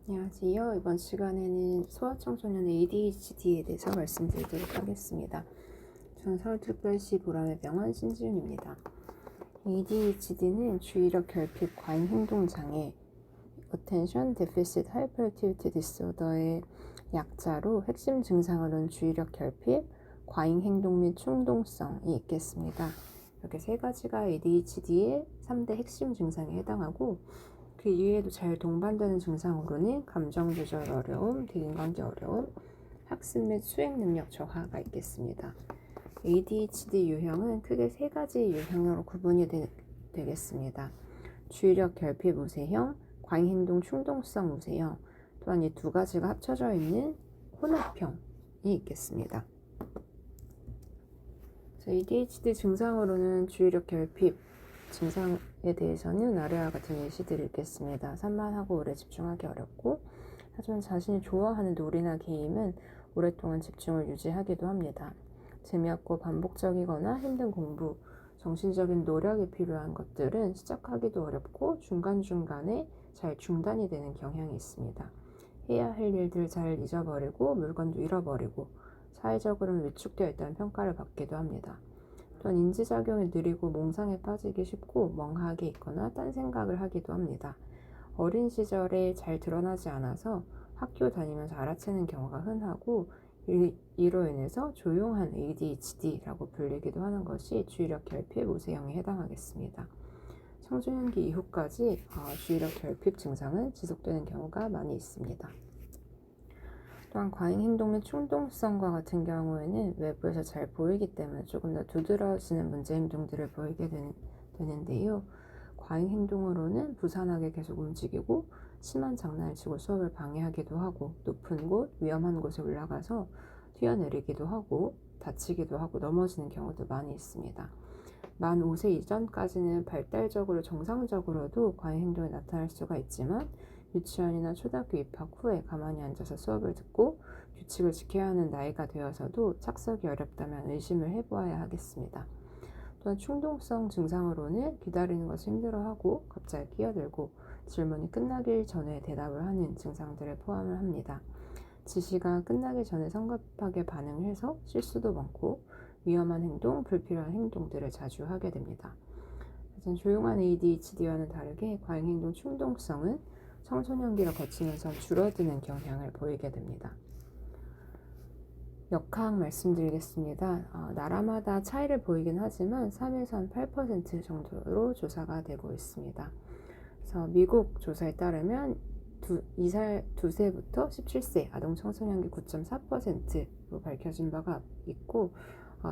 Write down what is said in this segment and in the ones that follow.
안녕하세요. 이번 시간에는 소아청소년 ADHD에 대해서 말씀드리도록 하겠습니다. 저는 서울특별시 보람의 병원 신지윤입니다. ADHD는 주의력 결핍 과잉 행동 장애, Attention Deficit Hyperactivity Disorder의 약자로 핵심 증상으로는 주의력 결핍, 과잉 행동 및 충동성이 있겠습니다. 이렇게 세 가지가 ADHD의 3대 핵심 증상에 해당하고, 그 이외에도 잘 동반되는 증상으로는 감정 조절 어려움, 대인관계 어려움, 학습 및 수행 능력 저하가 있겠습니다. ADHD 유형은 크게 세 가지 유형으로 구분이 되겠습니다. 주의력 결핍 우세형, 과잉 행동 충동성 우세형, 또한 이 두 가지가 합쳐져 있는 혼합형이 있겠습니다. ADHD 증상으로는 주의력 결핍 증상에 대해서는 아래와 같은 예시들을 읽겠습니다. 산만하고 오래 집중하기 어렵고, 하지만 자신이 좋아하는 놀이나 게임은 오랫동안 집중을 유지하기도 합니다. 재미없고 반복적이거나 힘든 공부, 정신적인 노력이 필요한 것들은 시작하기도 어렵고 중간중간에 잘 중단이 되는 경향이 있습니다. 해야 할 일들 잘 잊어버리고 물건도 잃어버리고 사회적으로는 위축되어 있다는 평가를 받기도 합니다. 또한 인지작용이 느리고 몽상에 빠지기 쉽고 멍하게 있거나 딴 생각을 하기도 합니다. 어린 시절에 잘 드러나지 않아서 학교 다니면서 알아채는 경우가 흔하고, 이로 인해서 조용한 ADHD라고 불리기도 하는 것이 주의력 결핍 우세형에 해당하겠습니다. 청소년기 이후까지 주의력 결핍 증상은 지속되는 경우가 많이 있습니다. 또한 과잉 행동 및 충동성과 같은 경우에는 외부에서 잘 보이기 때문에 조금 더 두드러지는 문제 행동들을 보이게 되는데요. 과잉 행동으로는 부산하게 계속 움직이고 심한 장난을 치고 수업을 방해하기도 하고, 높은 곳, 위험한 곳에 올라가서 뛰어내리기도 하고 다치기도 하고 넘어지는 경우도 많이 있습니다. 만 5세 이전까지는 발달적으로 정상적으로도 과잉 행동이 나타날 수가 있지만, 유치원이나 초등학교 입학 후에 가만히 앉아서 수업을 듣고 규칙을 지켜야 하는 나이가 되어서도 착석이 어렵다면 의심을 해보아야 하겠습니다. 또한 충동성 증상으로는 기다리는 것을 힘들어하고 갑자기 끼어들고 질문이 끝나기 전에 대답을 하는 증상들을 포함을 합니다. 지시가 끝나기 전에 성급하게 반응을 해서 실수도 많고 위험한 행동, 불필요한 행동들을 자주 하게 됩니다. 하지만 조용한 ADHD와는 다르게 과잉 행동 충동성은 청소년기를 거치면서 줄어드는 경향을 보이게 됩니다. 역학 말씀드리겠습니다. 나라마다 차이를 보이긴 하지만 3에서 한 8% 정도로 조사가 되고 있습니다. 그래서 미국 조사에 따르면 2세부터 17세 아동 청소년기 9.4%로 밝혀진 바가 있고,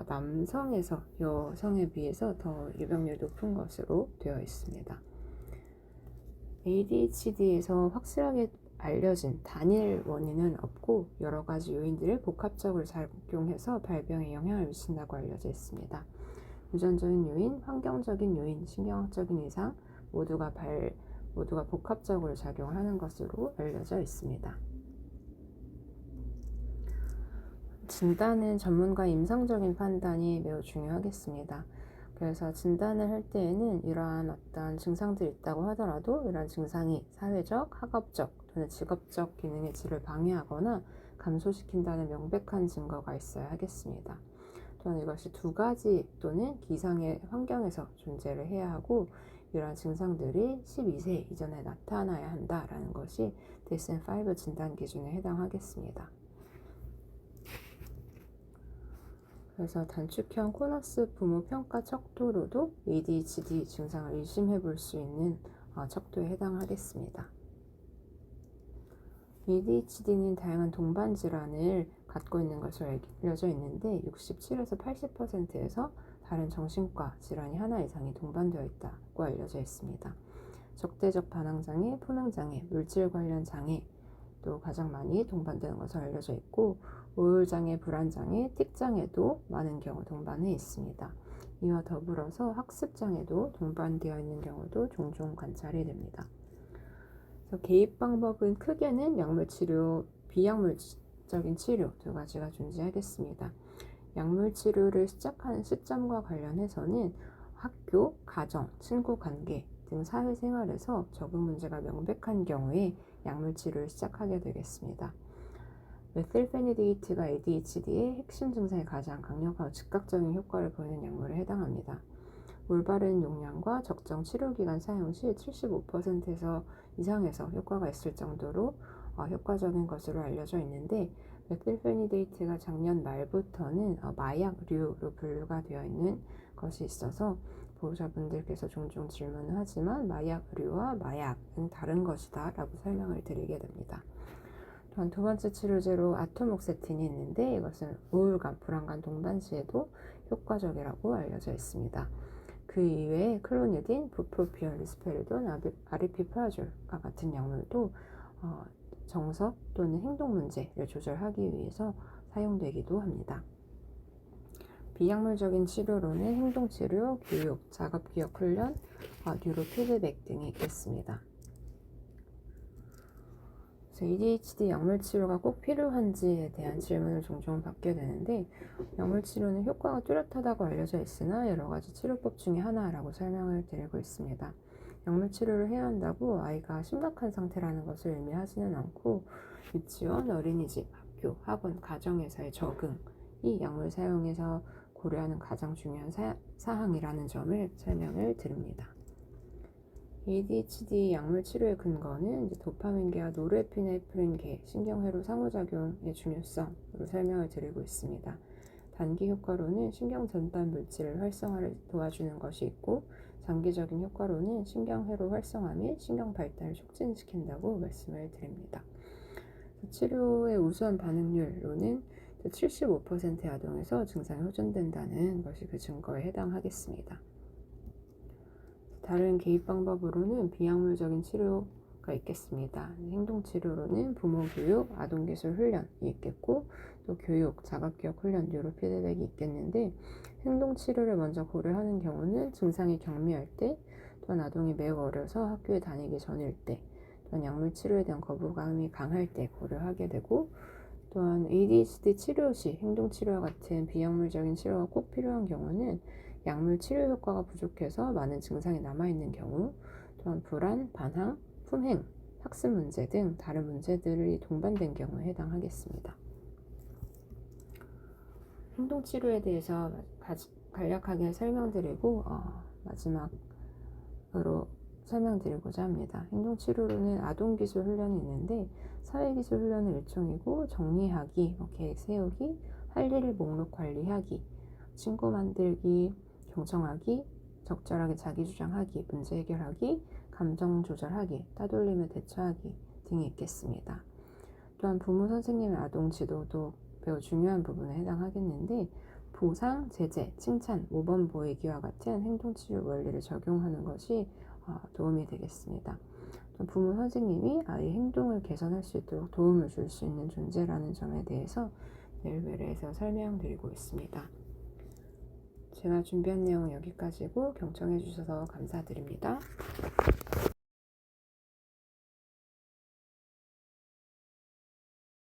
남성에서 여성에 비해서 더 유병률이 높은 것으로 되어 있습니다. ADHD에서 확실하게 알려진 단일 원인은 없고 여러 가지 요인들을 복합적으로 작용해서 발병에 영향을 미친다고 알려져 있습니다. 유전적인 요인, 환경적인 요인, 신경학적인 이상 모두가 복합적으로 작용을 하는 것으로 알려져 있습니다. 진단은 전문가 임상적인 판단이 매우 중요하겠습니다. 그래서 진단을 할 때에는 이러한 어떤 증상들이 있다고 하더라도 이러한 증상이 사회적, 학업적 또는 직업적 기능의 질을 방해하거나 감소시킨다는 명백한 증거가 있어야 하겠습니다. 또한 이것이 두 가지 또는 기상의 환경에서 존재를 해야 하고, 이러한 증상들이 12세 이전에 나타나야 한다라는 것이 DSM-5 진단 기준에 해당하겠습니다. 그래서 단축형 코너스 부모 평가 척도로도 ADHD 증상을 의심해 볼 수 있는 척도에 해당하겠습니다. ADHD는 다양한 동반 질환을 갖고 있는 것으로 알려져 있는데 67에서 80%에서 다른 정신과 질환이 하나 이상이 동반되어 있다고 알려져 있습니다. 적대적 반항장애, 포능장애, 물질 관련 장애 또 가장 많이 동반되는 것으로 알려져 있고, 우울장애, 불안장애, 틱장애도 많은 경우 동반해 있습니다. 이와 더불어서 학습장애도 동반되어 있는 경우도 종종 관찰이 됩니다. 그래서 개입 방법은 크게는 약물치료, 비약물적인 치료 두 가지가 존재하겠습니다. 약물치료를 시작하는 시점과 관련해서는 학교, 가정, 친구 관계 등 사회생활에서 적응 문제가 명백한 경우에 약물 치료를 시작하게 되겠습니다. 메틸페니데이트가 ADHD의 핵심 증상에 가장 강력하고 즉각적인 효과를 보이는 약물에 해당합니다. 올바른 용량과 적정 치료기간 사용 시 75%에서 이상에서 효과가 있을 정도로 효과적인 것으로 알려져 있는데, 메틸페니데이트가 작년 말부터는 마약류로 분류가 되어 있는 것이 있어서 보호자분들께서 종종 질문을 하지만 마약류와 마약은 다른 것이다 라고 설명을 드리게 됩니다. 또한 두 번째 치료제로 아토목세틴이 있는데, 이것은 우울감, 불안감 동반 시에도 효과적이라고 알려져 있습니다. 그 이외에 클로니딘, 부프로피온, 리스페리돈, 아리피프라졸과 같은 약물도 정서 또는 행동 문제를 조절하기 위해서 사용되기도 합니다. 비약물적인 치료로는 행동치료, 교육, 작업기억 훈련, 뉴로 피드백 등이 있겠습니다. ADHD 약물 치료가 꼭 필요한지에 대한 질문을 종종 받게 되는데, 약물 치료는 효과가 뚜렷하다고 알려져 있으나 여러 가지 치료법 중에 하나라고 설명을 드리고 있습니다. 약물 치료를 해야 한다고 아이가 심각한 상태라는 것을 의미하지는 않고, 유치원, 어린이집, 학교, 학원, 가정에서의 적응이 약물 사용에서 고려하는 가장 중요한 사항이라는 점을 설명을 드립니다. ADHD 약물 치료의 근거는 도파민계와 노르에피네프린계 신경회로 상호작용의 중요성으로 설명을 드리고 있습니다. 단기 효과로는 신경 전달 물질을 활성화를 도와주는 것이 있고, 장기적인 효과로는 신경회로 활성화 및 신경 발달을 촉진시킨다고 말씀을 드립니다. 치료의 우수한 반응률로는 75%의 아동에서 증상이 호전된다는 것이 그 증거에 해당하겠습니다. 다른 개입 방법으로는 비약물적인 치료가 있겠습니다. 행동치료로는 부모 교육, 아동기술 훈련이 있겠고, 또 교육, 작업기억 훈련, 뉴로 피드백이 있겠는데, 행동치료를 먼저 고려하는 경우는 증상이 경미할 때, 또한 아동이 매우 어려서 학교에 다니기 전일 때, 또한 약물 치료에 대한 거부감이 강할 때 고려하게 되고, 또한 ADHD 치료 시 행동치료와 같은 비약물적인 치료가 꼭 필요한 경우는 약물 치료 효과가 부족해서 많은 증상이 남아있는 경우, 또한 불안, 반항, 품행, 학습 문제 등 다른 문제들이 동반된 경우에 해당하겠습니다. 행동치료에 대해서 간략하게 설명드리고 마지막으로 설명드리고자 합니다. 행동치료로는 아동기술 훈련이 있는데, 사회기술 훈련은 일종이고, 정리하기, 계획 세우기, 할 일을 목록 관리하기, 친구 만들기, 경청하기, 적절하게 자기주장하기, 문제 해결하기, 감정 조절하기, 따돌림에 대처하기 등이 있겠습니다. 또한 부모, 선생님의 아동 지도도 매우 중요한 부분에 해당하겠는데, 보상, 제재, 칭찬, 모범 보이기와 같은 행동치료 원리를 적용하는 것이 도움이 되겠습니다. 부모, 선생님이 아이의 행동을 개선할 수 있도록 도움을 줄 수 있는 존재라는 점에 대해서 내일 외래에서 설명드리고 있습니다. 제가 준비한 내용은 여기까지고, 경청해 주셔서 감사드립니다.